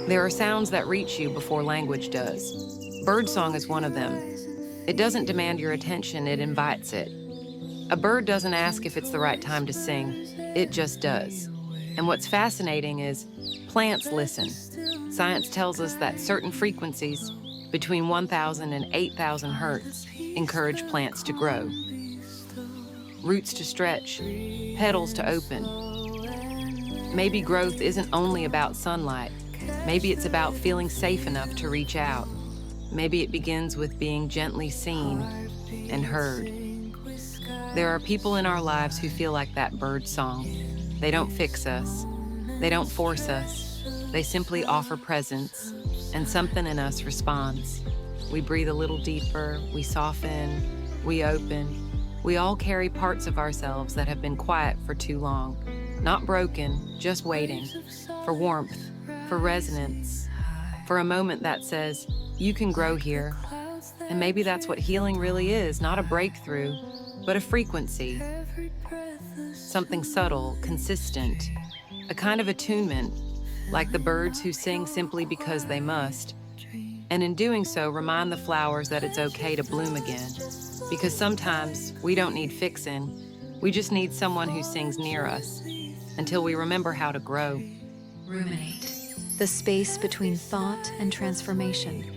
There are sounds that reach you before language does. Birdsong is one of them. It doesn't demand your attention, it invites it. A bird doesn't ask if it's the right time to sing, it just does. And what's fascinating is plants listen. Science tells us that certain frequencies, between 1,000 and 8,000 hertz, encourage plants to grow. Roots to stretch, petals to open. Maybe growth isn't only about sunlight. Maybe it's about feeling safe enough to reach out. Maybe it begins with being gently seen and heard. There are people in our lives who feel like that bird song. They don't fix us. They don't force us. They simply offer presence, and something in us responds. We breathe a little deeper, we soften, we open. We all carry parts of ourselves that have been quiet for too long. Not broken, just waiting. For warmth, for resonance, for a moment that says, you can grow here. And maybe that's what healing really is, not a breakthrough, but a frequency. Something subtle, consistent, a kind of attunement, like the birds who sing simply because they must. And in doing so, remind the flowers that it's okay to bloom again. Because sometimes we don't need fixing, we just need someone who sings near us until we remember how to grow. Ruminate. The space between thought and transformation.